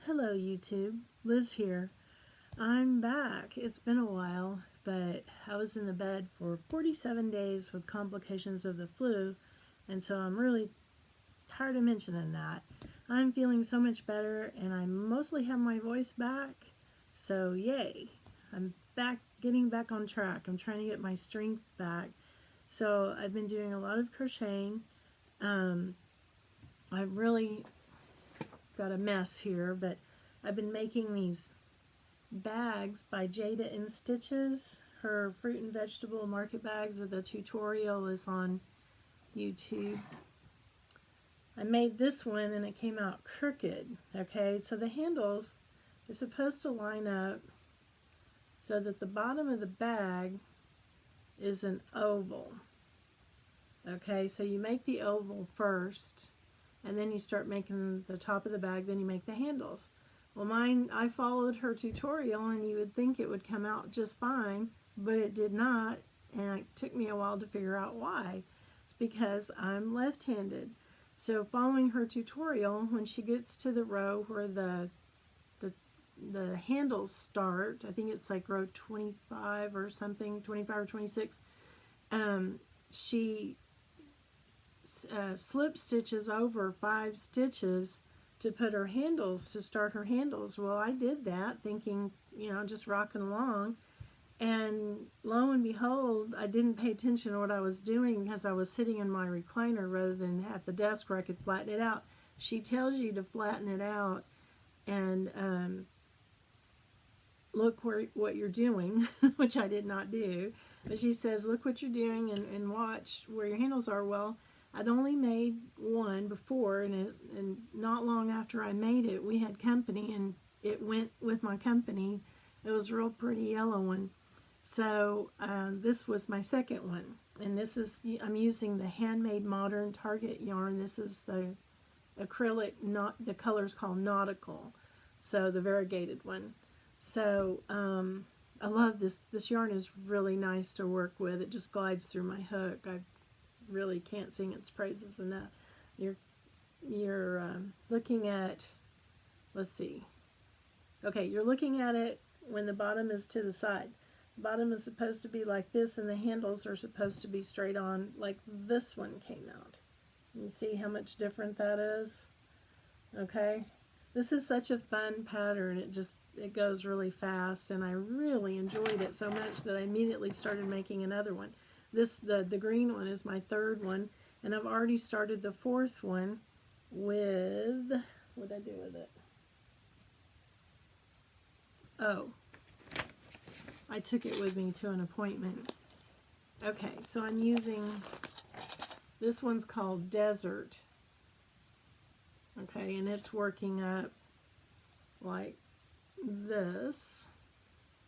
Hello YouTube, Liz here. I'm back. It's been a while, but I was in the bed for 47 days with complications of the flu, and so I'm really tired of mentioning that. I'm feeling so much better, and I mostly have my voice back, so yay. I'm back, getting back on track. I'm trying to get my strength back. So I've been doing a lot of crocheting. I've really got a mess here, but I've been making these bags by Jada in Stitches. Her fruit and vegetable market bags. The tutorial is on YouTube. I made this one and it came out crooked. Okay, so the handles are supposed to line up so that the bottom of the bag is an oval. Okay, so you make the oval first and then you start making the top of the bag, then you make the handles. Well, mine, I followed her tutorial and you would think it would come out just fine, but it did not, and it took me a while to figure out why. It's because I'm left-handed. So following her tutorial, when she gets to the row where the handles start, I think it's like row 25 or something, 25 or 26, she slip stitches over 5 stitches to put her handles, to start her handles. Well, I did that thinking, just rocking along, and lo and behold, I didn't pay attention to what I was doing because I was sitting in my recliner rather than at the desk where I could flatten it out. She tells you to flatten it out and look what you're doing, which I did not do. But she says, look what you're doing and watch where your handles are. Well, I'd only made one before, and not long after I made it, we had company, and it went with my company. It was a real pretty yellow one. So this was my second one, and this is, I'm using the Handmade Modern Target yarn. This is the acrylic, not the color's called Nautical, so the variegated one. So I love this. This yarn is really nice to work with. It just glides through my hook. I really can't sing its praises enough. You're looking at, let's see. Okay, you're looking at it when the bottom is to the side. The bottom is supposed to be like this, and the handles are supposed to be straight on like this one came out. You see how much different that is? Okay. This is such a fun pattern. It goes really fast, and I really enjoyed it so much that I immediately started making another one. The green one is my third one, and I've already started the fourth one with, what did I do with it? Oh, I took it with me to an appointment. Okay, so I'm using, this one's called Desert. Okay, and it's working up like this.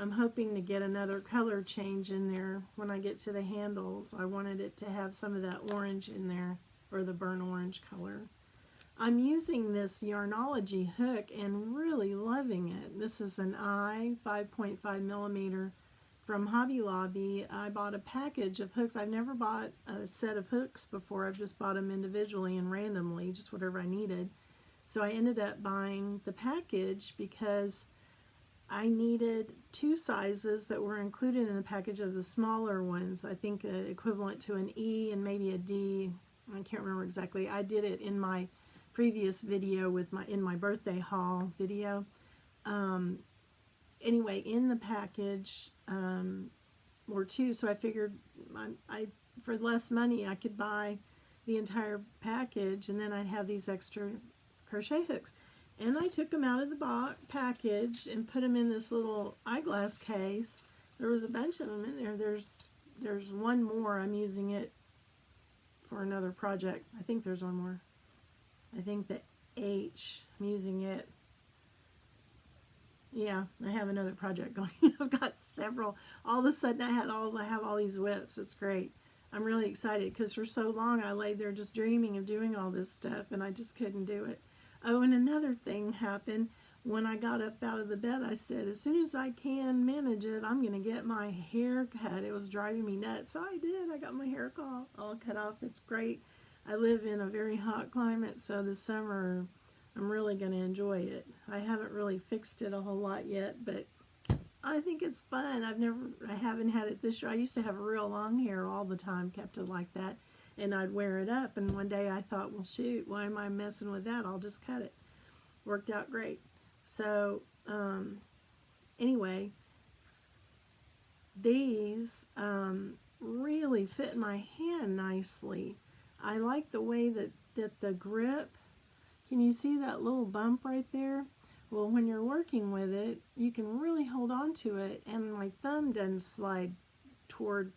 I'm hoping to get another color change in there when I get to the handles. I wanted it to have some of that orange in there, or the burnt orange color. I'm using this Yarnology hook and really loving it. This is an I 5.5 millimeter from Hobby Lobby. I bought a package of hooks. I've never bought a set of hooks before. I've just bought them individually and randomly, just whatever I needed. So I ended up buying the package because I needed 2 sizes that were included in the package of the smaller ones. I think equivalent to an E and maybe a D. I can't remember exactly. I did it in my previous video with my birthday haul video. Anyway, in the package were 2, so I figured for less money I could buy the entire package, and then I'd have these extra crochet hooks. And I took them out of the package and put them in this little eyeglass case. There was a bunch of them in there. There's one more. I'm using it for another project. I think there's one more. I think the H, I'm using it. Yeah, I have another project going. I've got several. All of a sudden I have all these whips. It's great. I'm really excited because for so long I lay there just dreaming of doing all this stuff, and I just couldn't do it. Oh, and another thing happened. When I got up out of the bed, I said, as soon as I can manage it, I'm going to get my hair cut. It was driving me nuts. So I did. I got my hair all cut off. It's great. I live in a very hot climate, so this summer I'm really going to enjoy it. I haven't really fixed it a whole lot yet, but I think it's fun. I haven't had it this year. I used to have real long hair all the time, kept it like that, and I'd wear it up. And one day I thought, well, shoot, why am I messing with that? I'll just cut it. Worked out great. So, anyway, these really fit my hand nicely. I like the way that the grip, can you see that little bump right there? Well, when you're working with it, you can really hold on to it, and my thumb doesn't slide toward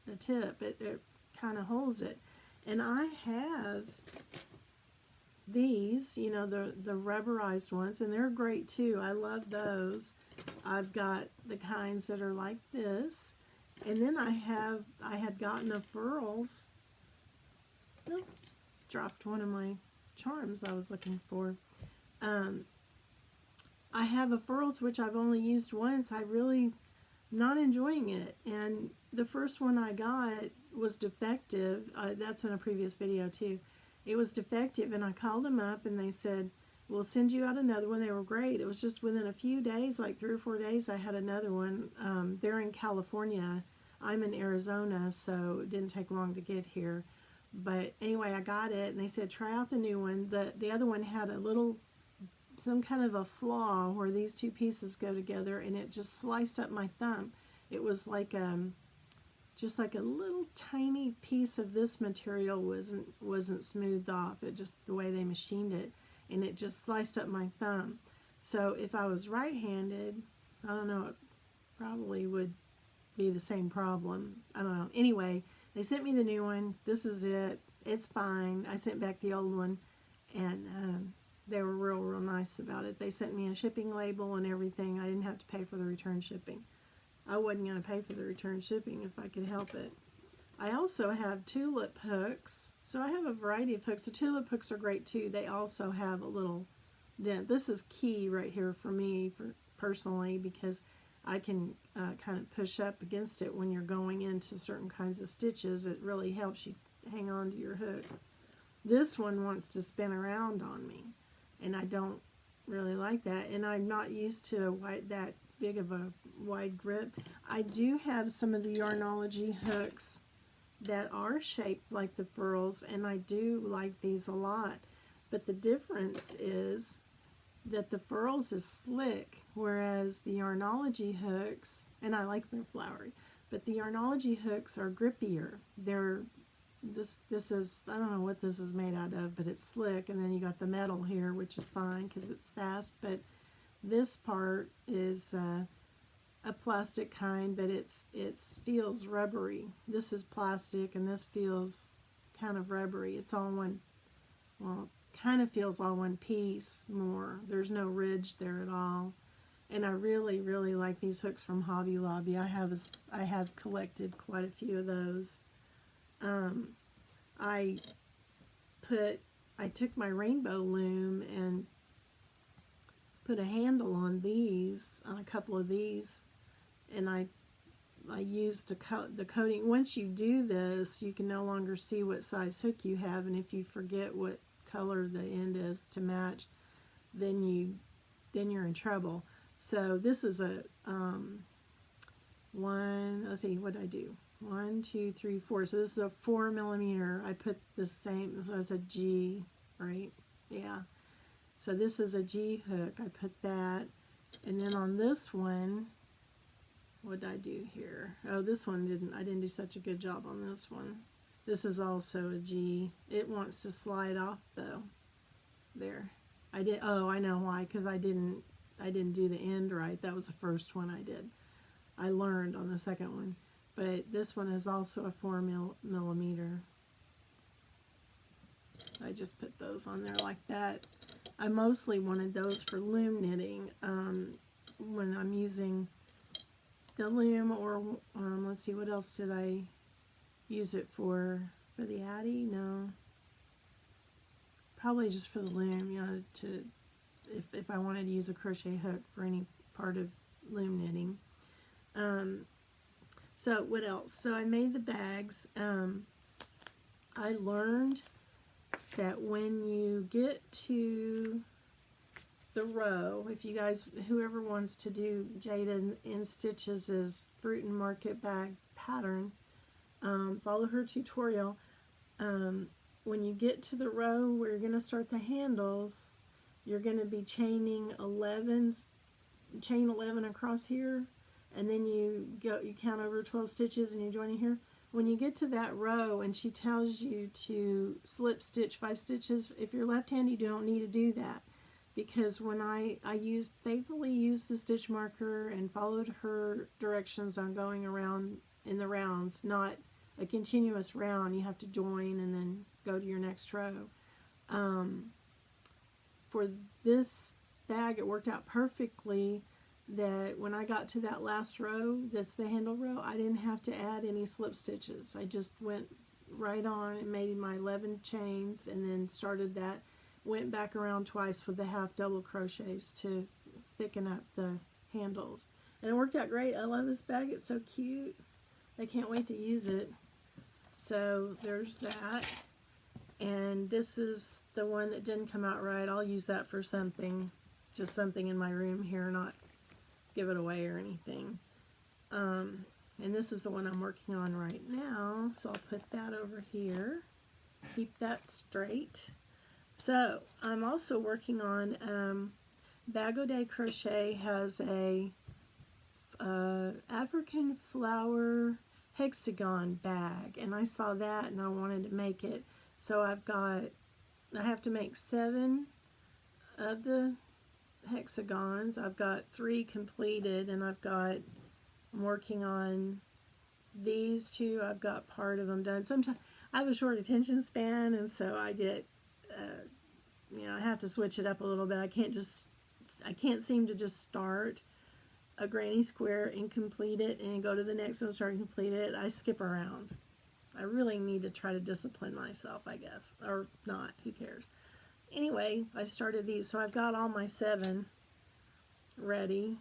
the tip. It kind of holds it. And I have these, you know, the rubberized ones, and they're great too. I love those. I've got the kinds that are like this, and then I had gotten a Furls. Oh, dropped one of my charms I was looking for. I have a Furls which I've only used once. I really not enjoying it, and the first one I got was defective. That's in a previous video too. It was defective, and I called them up, and they said, we'll send you out another one. They were great. It was just within a few days, like 3 or 4 days, I had another one. They're in California. I'm in Arizona, so it didn't take long to get here. But anyway, I got it, and they said, try out the new one. The other one had a little, some kind of a flaw where these two pieces go together, and it just sliced up my thumb. It was like just like a little tiny piece of this material wasn't smoothed off. It just, the way they machined it, and it just sliced up my thumb. So if I was right-handed, I don't know, it probably would be the same problem. I don't know. Anyway, they sent me the new one. This is it. It's fine. I sent back the old one, and they were real nice about it. They sent me a shipping label and everything. I didn't have to pay for the return shipping. I wasn't going to pay for the return shipping if I could help it. I also have tulip hooks. So I have a variety of hooks. The tulip hooks are great too. They also have a little dent. This is key right here for me, personally, because I can kind of push up against it when you're going into certain kinds of stitches. It really helps you hang on to your hook. This one wants to spin around on me, and I don't really like that. And I'm not used to that big of a wide grip. I do have some of the Yarnology hooks that are shaped like the Furls, and I do like these a lot. But the difference is that the Furls is slick, whereas the Yarnology hooks, and I like their flowery, but the Yarnology hooks are grippier. This is, I don't know what this is made out of, but it's slick, and then you got the metal here, which is fine because it's fast, but this part is a plastic kind, but it feels rubbery. This is plastic, and this feels kind of rubbery. It's all one, well, it kind of feels all one piece more. There's no ridge there at all. And I really like these hooks from Hobby Lobby. I have collected quite a few of those. I took my rainbow loom and put a handle on a couple of these, and I used the coating. Once you do this, you can no longer see what size hook you have, and if you forget what color the end is to match, then you're in trouble. So this is a let's see, what did I do? 1, 2, 3, 4. So this is a 4 millimeter. I put the same, so it's a G, right? Yeah. So this is a G hook. I put that. And then on this one, what did I do here? Oh, this one I didn't do such a good job on this one. This is also a G. It wants to slide off though. There. Oh, I know why, because I didn't do the end right. That was the first one I did. I learned on the second one. But this one is also a 4 millimeter. I just put those on there like that. I mostly wanted those for loom knitting when I'm using the loom, or let's see, what else did I use it for? For the Addy? No. Probably just for the loom, you know, if I wanted to use a crochet hook for any part of loom knitting. So what else? So I made the bags. I learned that when you get to the row. If you guys, whoever wants to do Jada in Stitches' Fruit and Market bag pattern, follow her tutorial. When you get to the row where you're going to start the handles, you're going to be chaining 11, chain 11 across here, and then you count over 12 stitches and you join in here. When you get to that row and she tells you to slip stitch 5 stitches, if you're left-handed, you don't need to do that, because when I faithfully used the stitch marker and followed her directions on going around in the rounds, not a continuous round. You have to join and then go to your next row. For this bag, it worked out perfectly that when I got to that last row, that's the handle row, I didn't have to add any slip stitches. I just went right on and made my 11 chains and then started that, went back around twice with the half double crochets to thicken up the handles. And it worked out great. I love this bag. It's so cute. I can't wait to use it. So there's that. And this is the one that didn't come out right. I'll use that for something, just something in my room here, not give it away or anything. And this is the one I'm working on right now. So I'll put that over here. Keep that straight. So I'm also working on Bag O' Day Crochet has a African flower hexagon bag, and I saw that and I wanted to make it. So I have to make 7 of the hexagons. I've got 3 completed, and I'm working on these 2. I've got part of them done. Sometimes I have a short attention span, and so I get, I have to switch it up a little bit. I can't seem to just start a granny square and complete it and go to the next one, start and complete it. I skip around. I really need to try to discipline myself, I guess, or not, who cares. Anyway, I started these, so I've got all my 7 ready.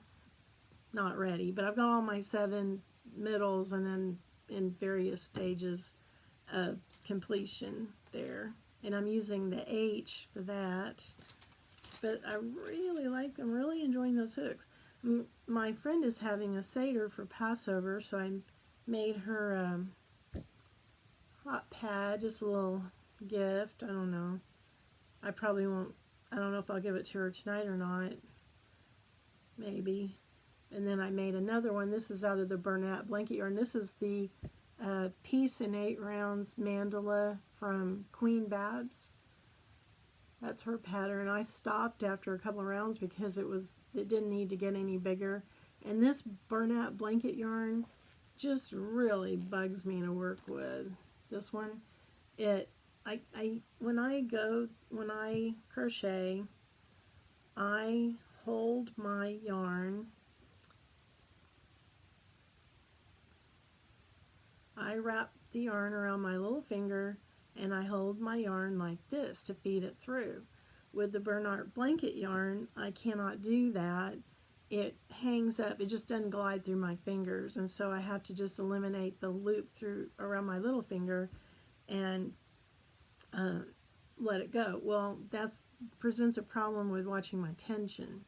Not ready, but I've got all my 7 middles and then in various stages of completion there. And I'm using the H for that. But I'm really enjoying those hooks. My friend is having a Seder for Passover, so I made her hot pad, just a little gift. I don't know. I probably won't, I don't know if I'll give it to her tonight or not. Maybe. And then I made another one. This is out of the Bernat blanket yarn. This is the Piece in 8 Rounds mandala from Queen Babs. That's her pattern. I stopped after a couple of rounds because it didn't need to get any bigger. And this Bernat blanket yarn just really bugs me to work with. This one, when I crochet, I hold my yarn. I wrap the yarn around my little finger and I hold my yarn like this to feed it through. With the Bernat blanket yarn, I cannot do that. It hangs up, it just doesn't glide through my fingers, and so I have to just eliminate the loop around my little finger and let it go. Well, that presents a problem with watching my tension.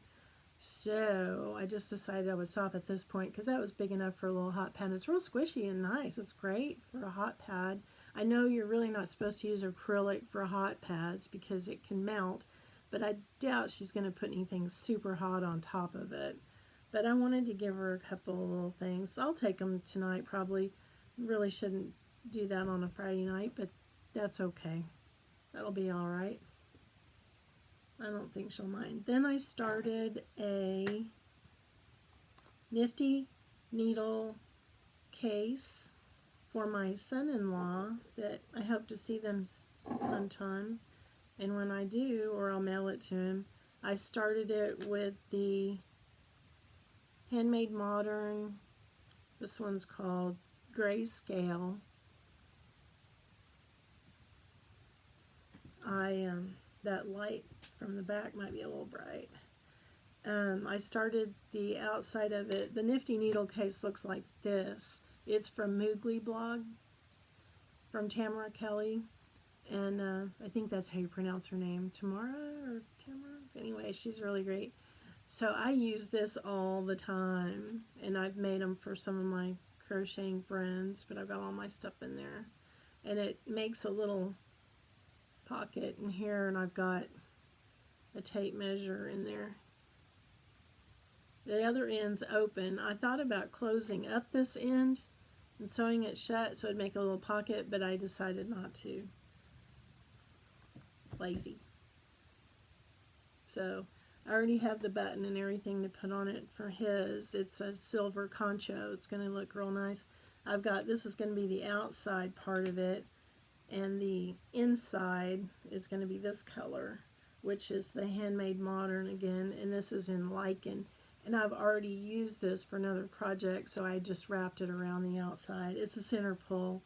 So I just decided I would stop at this point because that was big enough for a little hot pad. It's real squishy and nice. It's great for a hot pad. I know you're really not supposed to use acrylic for hot pads because it can melt, but I doubt she's going to put anything super hot on top of it. But I wanted to give her a couple of little things. I'll take them tonight probably. Really shouldn't do that on a Friday night, but that's okay. That'll be all right. I don't think she'll mind. Then I started a nifty needle case for my son-in-law that I hope to see them sometime. And when I do, or I'll mail it to him, I started it with the Handmade Modern. This one's called Grayscale. That light from the back might be a little bright. I started the outside of it. The nifty needle case looks like this. It's from Moogly Blog, from Tamara Kelly. And I think that's how you pronounce her name, Tamara or Tamara. Anyway, she's really great. So I use this all the time, and I've made them for some of my crocheting friends, but I've got all my stuff in there. And it makes a little pocket in here, and I've got a tape measure in there. The other end's open. I thought about closing up this end and sewing it shut so it'd make a little pocket, but I decided not to. Lazy. So I already have the button and everything to put on it for his. It's a silver concho. It's going to look real nice. I've got, this is going to be the outside part of it, and the inside is going to be this color, which is the Handmade Modern again, and this is in lichen. And I've already used this for another project, so I just wrapped it around the outside. It's a center pull.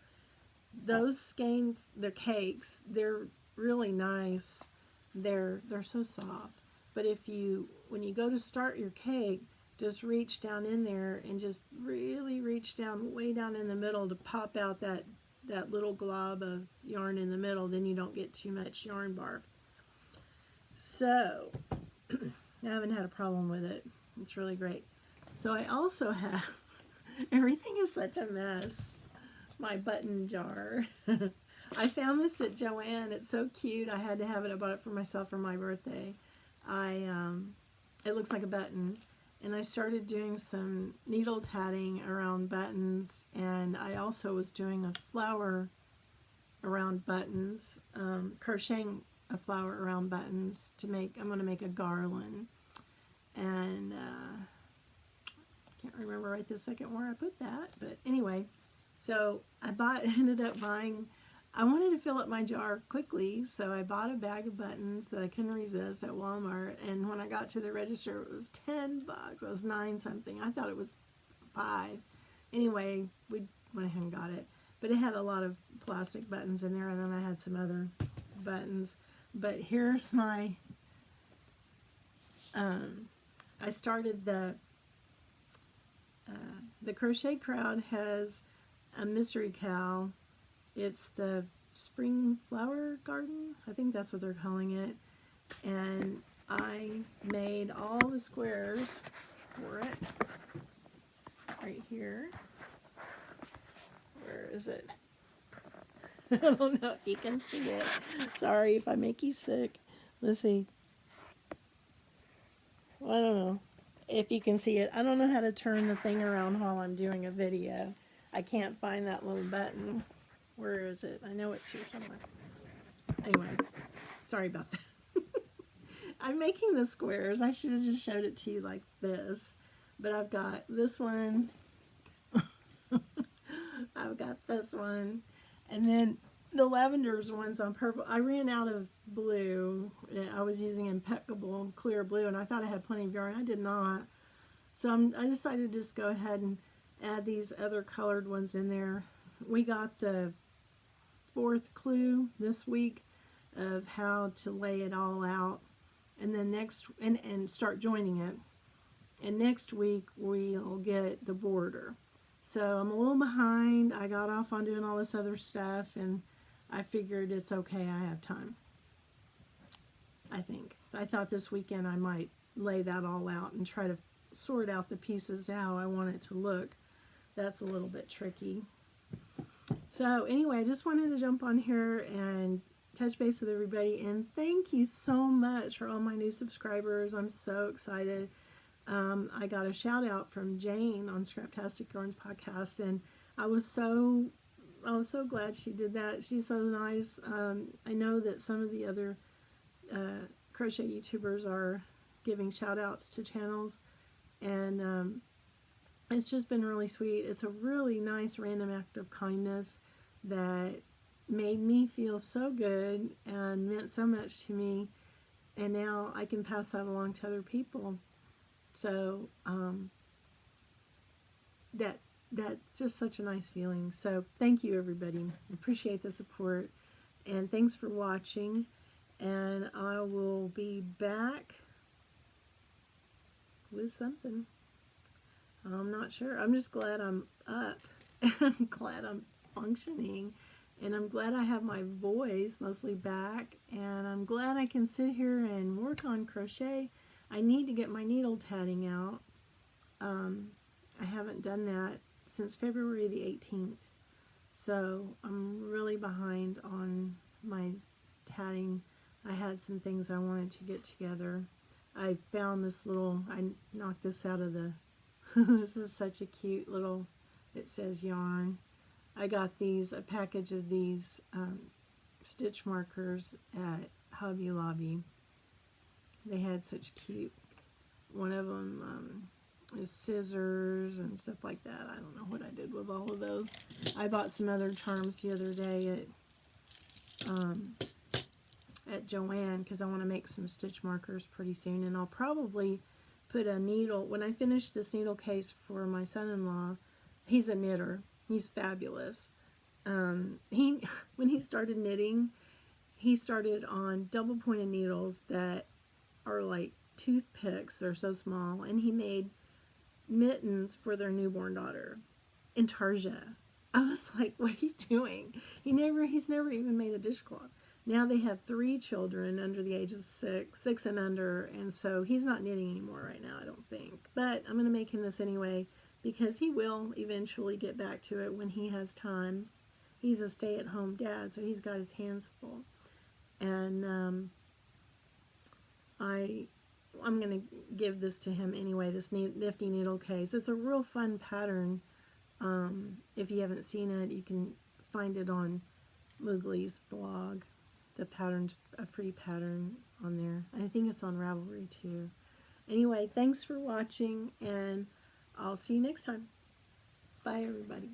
Those skeins, they're cakes, they're really nice. They're so soft. But when you go to start your cake, just reach down in there and just really reach down, way down in the middle to pop out that little glob of yarn in the middle. Then you don't get too much yarn barf. So I haven't had a problem with it. It's really great. So I also have, everything is such a mess. My button jar. I found this at Joann. It's so cute. I had to have it. I bought it for myself for my birthday. It looks like a button. And I started doing some needle tatting around buttons. And I also was doing a flower around buttons. Crocheting a flower around buttons to make, I'm going to make a garland. And can't remember right this second where I put that, but anyway, so ended up buying, I wanted to fill up my jar quickly, so I bought a bag of buttons that I couldn't resist at Walmart, and when I got to the register, it was $10. It was 9 something. I thought it was 5. Anyway, we went ahead and got it, but it had a lot of plastic buttons in there, and then I had some other buttons. But here's my I started the Crochet Crowd has a mystery cow. It's the Spring Flower Garden. I think that's what they're calling it. And I made all the squares for it. Right here. Where is it? I don't know if you can see it. Sorry if I make you sick. Let's see. Well, I don't know if you can see it. I don't know how to turn the thing around while I'm doing a video. I can't find that little button. Where is it? I know it's here somewhere. Anyway, sorry about that. I'm making the squares. I should have just showed it to you like this. But I've got this one. I've got this one. And then the lavender's one's on purple. I ran out of blue. I was using Impeccable clear blue, and I thought I had plenty of yarn. I did not. So I decided to just go ahead and add these other colored ones in there. We got the 4th clue this week of how to lay it all out, and then and start joining it. And next week we'll get the border. So I'm a little behind. I got off on doing all this other stuff, and I figured it's okay, I have time. I think. I thought this weekend I might lay that all out and try to sort out the pieces to how I want it to look. That's a little bit tricky. So anyway, I just wanted to jump on here and touch base with everybody, and thank you so much for all my new subscribers. I'm so excited. I got a shout out from Jane on Scraptastic Yarns podcast, and I was so glad she did that. She's so nice. I know that some of the other crochet YouTubers are giving shout outs to channels, and it's just been really sweet. It's a really nice random act of kindness that made me feel so good and meant so much to me, and now I can pass that along to other people. So that's just such a nice feeling. So thank you, everybody. Appreciate the support, and thanks for watching. And I will be back with something. I'm not sure. I'm just glad I'm up. I'm glad I'm functioning, And I'm glad I have my voice mostly back, and I'm glad I can sit here and work on crochet. I need to get my needle tatting out. I haven't done that since February the 18th, so I'm really behind on my tatting. I had some things I wanted to get together. I found this little, I knocked this out of the, this is such a cute little, it says yarn. I got these, a package of these stitch markers at Hobby Lobby. They had such cute, one of them is scissors and stuff like that. I don't know what I did with all of those. I bought some other charms the other day at Joann because I want to make some stitch markers pretty soon, and I'll probably put a needle, when I finish this needle case for my son-in-law, he's a knitter, he's fabulous. When he started knitting, he started on double pointed needles that are like toothpicks, they're so small, and he made mittens for their newborn daughter in Tarja. I was like, what are you doing? He's never even made a dishcloth. Now they have 3 children under the age of 6 and under, and so he's not knitting anymore right now, I don't think. But I'm going to make him this anyway because he will eventually get back to it when he has time. He's a stay-at-home dad, so he's got his hands full. And I'm going to give this to him anyway, this nifty needle case. It's a real fun pattern. If you haven't seen it, you can find it on Moogly's blog. The pattern's a free pattern on there. I think it's on Ravelry too. Anyway, thanks for watching, and I'll see you next time. Bye, everybody.